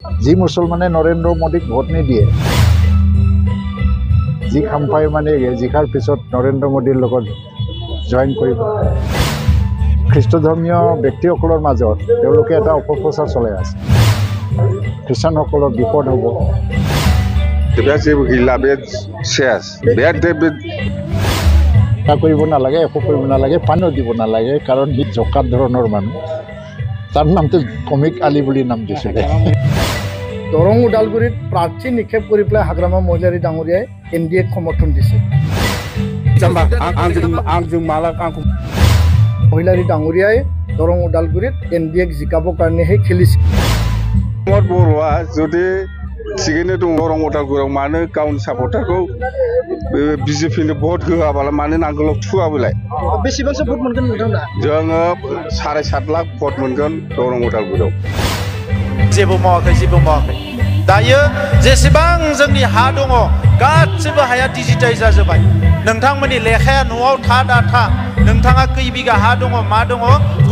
যি মুছলমানে নৰেন্দ্ৰ মোদীক ভোট নিদিয়ে, যি খাম্পাই মানে জিকাৰ পিছত নৰেন্দ্ৰ মোদীৰ লগত জইন কৰিব, খ্ৰীষ্টধৰ্মীয় ব্যক্তিসকলৰ মাজত তেওঁলোকে এটা অপপ্ৰচাৰ চলাই আছে। খ্ৰীষ্টানসকলৰ বিপদ হ'ব। কৰিব নালাগে, একো কৰিব নালাগে, পানীও দিব নালাগে, কাৰণ সি জকাত ধৰণৰ মানুহ। তাৰ নামটো কমিক আলি বুলি নাম দিছিলে। দৰং ওদালগুৰিত প্ৰাৰ্থী নিক্ষেপ কৰি পেলাই হাগ্ৰামা মহিলাৰী ডাঙৰীয়াই NDAক সমৰ্থন দিছে। মহিলাৰী ডাঙৰীয়াই দৰং ওদালগুৰিত NDAক জিকাবৰ কাৰণেহে খেলিছে। बर'आ जुदि थिगैनो दं दरं उदालगुरियाव मानो गावनि सापर्टारखौ BJPनो भट होआबालाय मानो नांगोलाव थुआबोलाय? बेसेबांसो भट मोनगोन नोंथांमोना? जोङो 7.5 लाख भट मोनगोन दरं उदालगुरियाव। जेबो मावाखै दायो जेसेबां जोंनि हा दङ गासिबो हाया डिजिटाइज जाजोबबाय। नोंथांमोननि लेखाया न'आव था नोंथाङा खै बिगा हा दङ मा दङ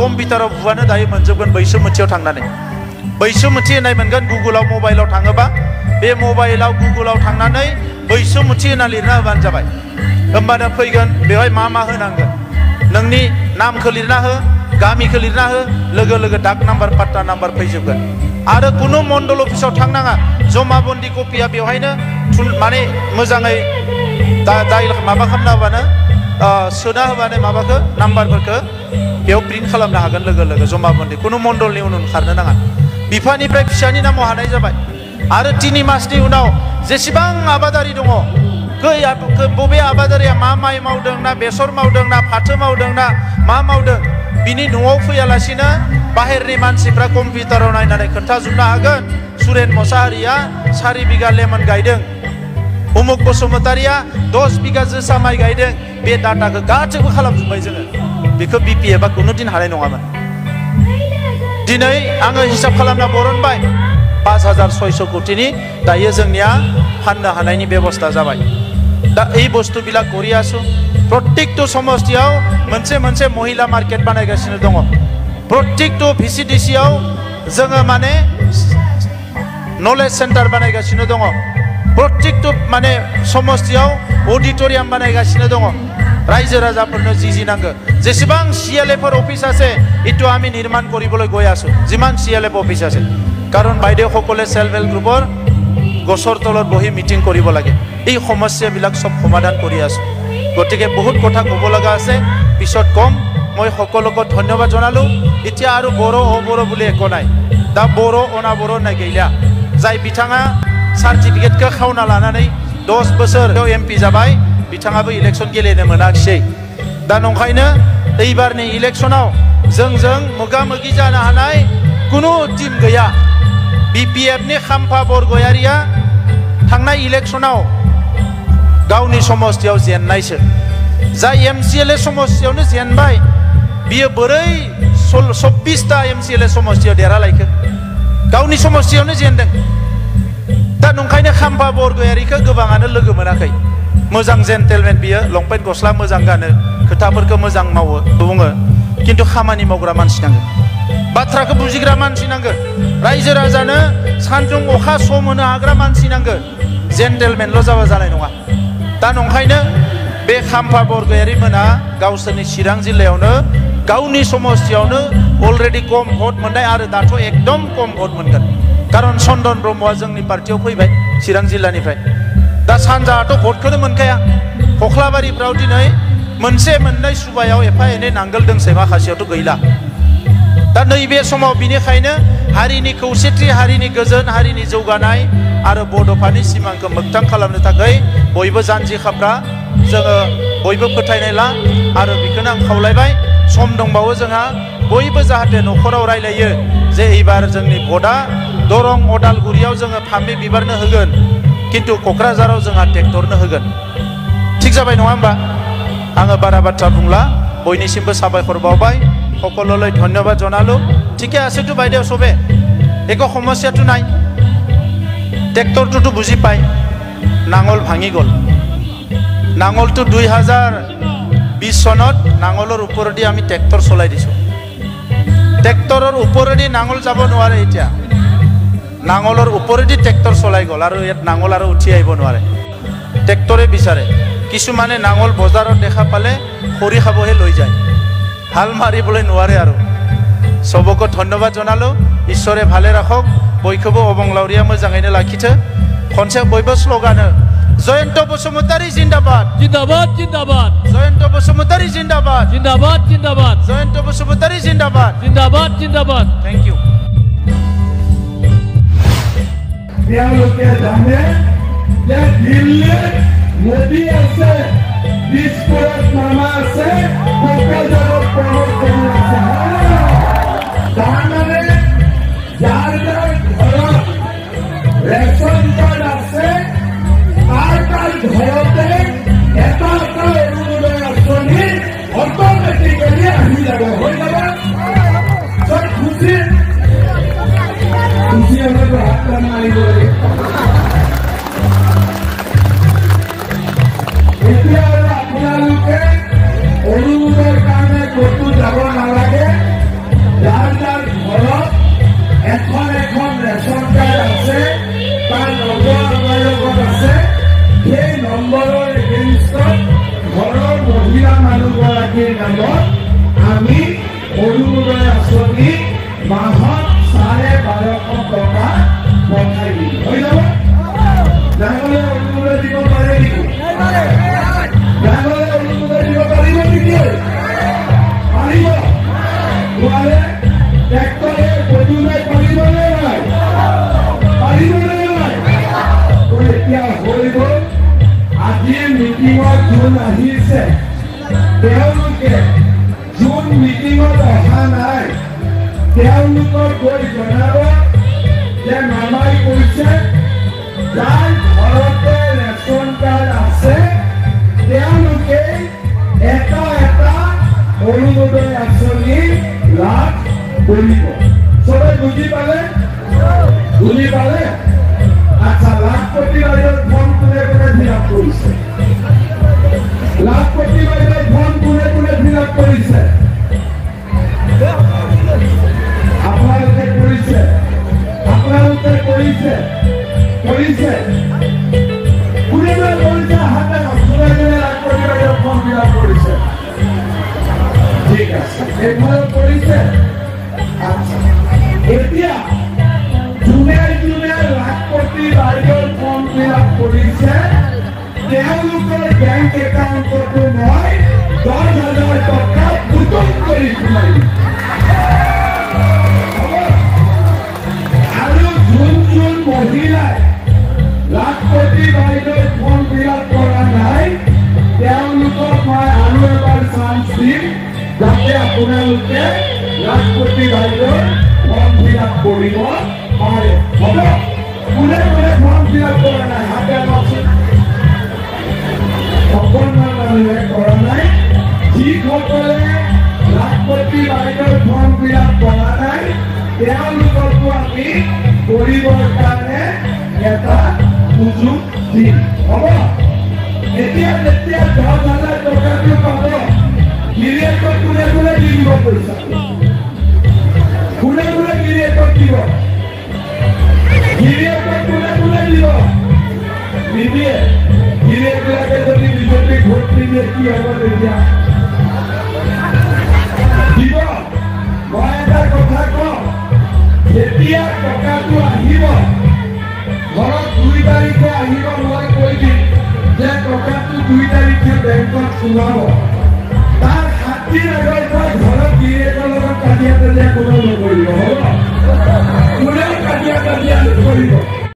कम्पिउटाराव बुबानो दायो मोनजोबगोन। बैसोमुथियाव थांनानै बैसोमुथि होननाय मोनगोन। गुगोलाव मबाइलाव थाङोबा बे मबाइलाव गुगोलाव थांनानै बैसोमुथि होनना लिरना होबानो जाबाय। होमबानो फैगोन बेवहाय मा होनांगोन नोंनि नामखौ लिरना हो, गामिखौ लिरना हो, लोगो डाक नाम्बार पाट्टा नाम्बार फैजोबगोन। आरो कुनु मण्डल अफिसाव थांनाङा, जमाबन्दी कपिया बेवहायनो माने मोजाङै दाइल माबा खालामना होबानो सोना होबानो माबाखौ नाम्बारफोरखौ बेयाव प्रिन्ट खालामनो हागोन लोगो जमाबन्दी। कुनु मण्डलनि उनाव खारनो नाङा। बिफानिफ्राय फिसानि नामाव हानाय जाबाय। आरो 3 मासनि उनाव जेसेबां आबादारि दङ बबे आबादारिया मा माइ मावदों ना बेसर मावदों ना फाथो मावदों ना मा मावदों बिनि न'आव फैयालासिनो बाहेरनि मानसिफ्रा कम्पिउटाराव नायनानै खोन्थाजोबनो हागोन। सुरेन मोसाहारिया 4 बिगा लेमन गायदों, उमुक बसुमतारिया 10 बिगा जोसा माइ गायदों। बे डाटाखौ गासैबो खालामजोब्बाय जोङो। बेखौ BPFआ कुनु दिन हानाय नङामोन। दिनै आङो हिसाब खालामना बरनबाय 5,600 कोटिनि दायो जोंनिया फाननो हानायनि बेबस्था जाबाय। दा এই বস্তুবিলাক কৰি আছো। प्रत्येकটো समस्थियाव मोनसे महिला मार्केट बानायगासिनो दङ। प्रत्येकটো VCDCआव जोङो माने नलेज सेन्टार बानायगासिनो दङ। प्रत्येकটো माने समस्थियाव अडिटोरियाम बानायगासिनो दङ। रायजो राजाफोरनो जी नांगौ जेसेबां CLF अफिस আছে इটো আমি নিৰ্মাণ কৰিবলৈ গৈ আছো। যিমান CLF অফিস আছে, কাৰণ বাইদেউসকলে সেলফ হেল্প গ্ৰুপৰ গছৰ তলত বহি মিটিং কৰিব লাগে। এই সমস্যাবিলাক সব সমাধান কৰি আছো। গতিকে বহুত কথা ক'ব লগা আছে, পিছত কম। মই সকলোকে ধন্যবাদ জনালো। এতিয়া আৰু বড়ো অবড়ো বুলি একো নাই। दा बড়ो अनाबড়ो নাই गैला। जाय बिथाङा सार्टिफिकेटखौ खावना लानानै 10 बोसोर MP जाबाय, बिथाङाबो इलेक्शन गेलेनो मोनाखिसै। दा नंखायनो एबारनि इलेक्शनाव जोंजों मोगा-मोगि जानो हानाय कुनु टीम गैया। BPFनि खाम्फा बरगयारिया थांनाय इलेक्शनाव गावनि समस्थियाव जेननायसो। जाय MCLA समस्थियावनो जेनबाय बियो बोरै 24टा MCLA समस्थियाव देरहालायखो? गावनि समस्थियावनो जेनदों। दा नंखायनो खाम्फा बरगयारिखौ गोबाङानो लोगो मोनाखै। मोजां जेन्टेलमेन बियो, लंपेन्ट गस्ला मोजां गानो, खोथाफोरखौ मोजां मावो बुङो, किन्तु खामानि मावग्रा मानसि नांगौ, बाथ्राखौ बुजिग्रा मानसि नांगौ, रायजो राजानो सानजुं अखा सम होनो हाग्रा मानसि नांगौ। जेन्टेलमेनल' जाबा जानाय नङा। दा नंखायनो बे खाम्फा बरगयारि मोना गावसोरनि चिरां जिल्लायावनो गावनि समस्थियावनो अलरेडि कम भट मोननाय आरो दाथ' एकदम कम भट मोनगोन। कारण चन्दन ब्रह्मआ जोंनि पार्टियाव फैबाय चिरां जिल्लानिफ्राय। दा सानजाहाथ' भटखौनो मोनखाया। खख्लाबारिफ्राव दिनै मोननै सुबायाव एफा एनै नांगोल दोंसै, माखासेयावथ' गैला। दा नैबे समाव बिनिखायनो हारिनि खौसेथि, हारिनि गोजोन, हारिनि जौगानाय आरो बड'फानि सिमांखौ मोगथां खालामनो थाखाय बयबो जानजि खाफ्रा जोङो बयबो फोथायनाय ला। आरो बेखौनो आं खावलायबाय, सम दंबावो जोंहा बयबो जाहाथे न'खराव रायलायो जे एबार जोंनि भटआ दरं अदालगुरियाव जोङो फामे बिबारनो होगोन, किन्तु क'क्राझाराव जोंहा ट्रेक्टरनो होगोन। ठीक जाबाय नङा होमबा? आङो बारा बाथ्रा बुंला, बयनिसिमबो साबायखर बावबाय, সকললৈ ধন্যবাদ জনালো। ঠিকে আছেতো বাইদেউ সবে, একো সমস্যাটো নাই। ট্ৰেক্টৰটোতো বুজি পায়, নাঙল ভাঙি গ'ল। নাঙলটো 2020 চনত নাঙলৰ ওপৰেদি আমি ট্ৰেক্টৰ চলাই দিছোঁ। ট্ৰেক্টৰৰ ওপৰেদি নাঙল যাব নোৱাৰে এতিয়া। নাঙলৰ ওপৰেদি ট্ৰেক্টৰ চলাই গ'ল আৰু ইয়াত নাঙল আৰু উঠি আহিব নোৱাৰে ট্ৰেক্টৰে বিচাৰে কিছুমানে নাঙল বজাৰত দেখা পালে খৰি খাবহে লৈ যায় হাল মাৰিবলৈ নোৱাৰে আৰু সবকে ধন্যবাদ জনালো ঈশ্বৰে ভালে ৰাখক বয়খোবো অবংলাউৰিয়া মোजाङैनो लाखिथो खनसे बयबो स्ल'गानो जयन्त बसुमतारी जिन्दाबाद जिन्दाबाद जिन्दाबाद जयन्त बसुमतारी जिन्दाबाद जिन्दाबाद जिन्दाबाद जयन्त बसुमतारी जिन्दाबाद जिन्दाबाद जिन्दाबाद थैंक यू তেওঁলোকে জানে যে দিল্লীত মোদী আছে দিছপুৰত মামা আছে কোকৰাঝাৰত প্ৰমোদ কৰি আছে তাৰমানে যাৰ যাৰ ঘৰত ৰেচন কাৰ্ড আছে তাৰ ঘৰতে এটা এটা অৰুণোদয় আঁচনি অট'মেটিকেলি আহি যাব হৈ যাব চব খুচি হলেতো হাত মাৰিব লাগিব এতিয়া আৰু আপোনালোকে অৰুণোদয়ৰ কাৰণে ক'তো যাব নালাগে যাৰ যাৰ ঘৰত এখন এখন ৰেচন কাৰ্ড আছে তাৰ নম্বৰ আমাৰ লগত আছে সেই নম্বৰৰ এগেইনষ্টত ঘৰৰ মহিলা মানুহগৰাকীৰ নামত আমি অৰুণোদয় আঁচনি মাহত 12,500 টকা পঠাই দিম হৈ যাব ডাঙৰে অৰুণোদয় দিব পাৰে নেকি ডাঙৰে অৰুণোদয় দিব পাৰিব নেকি পাৰিব নোৱাৰে ট্ৰেক্টৰে পদুলাই পাৰিবনে নাই পাৰিবনে নাই এতিয়া হৈ গ'ল আজিৰ মিটিঙত যোন আহিছে তেওঁলোকে যোন মিটিঙত অহা নাই তেওঁলোকক গৈ জনাব যে মামাই কৈছে যাৰ ঘৰতে ৰেচন কাৰ্ড আছে তেওঁলোকে এটা এটা অৰুণোদয় আঁচনি লাভ কৰিব চবে বুজি পালে আচ্ছা লাখপতি বাইদেউৰ ফৰ্ম কোনে কোনে ফিল আপ কৰিছে লাখপতি বাইদেউৰ ফৰ্ম কোনে কোনে ফিল আপ কৰিছে আপোনালোকে কৰিছে কোনে কোনে কৰিছে হাতে কোনে কোনে লাখপতি বাইদেউৰ ফৰ্ম ফিল আপ কৰিছে ঠিক আছে এইফালে কৰিছে আচ্ছা এতিয়া যোনে লাখপতি বাইদেউৰ ফৰ্ম ফিল আপ কৰিছে তেওঁলোকৰ বেংক একাউণ্টতো মই 10,000 টকা বুটল কৰি সোমাই আৰু যোন মহিলাই লাখপতি বাইদেউৰ ফৰ্ম ফিল আপ কৰা নাই তেওঁলোকক মই আৰু এবাৰ চান্স দিম যাতে আপোনালোকে লাখপতি বাইদেউৰ ফৰ্ম ফিল আপ কৰিব পাৰে হ'ব কোনে কোনে ফৰ্ম ফিল আপ কৰা নাই হাতে লওকচোন অকণমান মানুহে কৰা নাই যিসকলে লাখপতি বাইদেউৰ ফৰ্ম ফিল আপ কৰা নাই তেওঁলোককো আমি কৰিবৰ কাৰণে এটা সুযোগ দিম হ'ব এতিয়া যেতিয়া 10,000 টকাটো পাব গিৰিয়েকক কোনে কোনে দি দিব পইচা কোনে কোনে গিৰিয়েকক দিব গিৰিয়েকক কোনে কোনে দিব নিদিয়ে গিৰিয়েকবিলাকে যদি বিজেপি ভোট নিদিয়ে কি হ'ব তেতিয়া দিব মই এটা কথা কওঁ যেতিয়া টকাটো আহিব ঘৰত 2 তাৰিখে আহিব মই কৈ দিম যে টকাটো 2 তাৰিখে বেংকত সোমাব তাৰ 7 দিন আগৰ পৰা ঘৰত গিৰিয়েকৰ লগত কাজিয়া কোনো নকৰিব হ'ব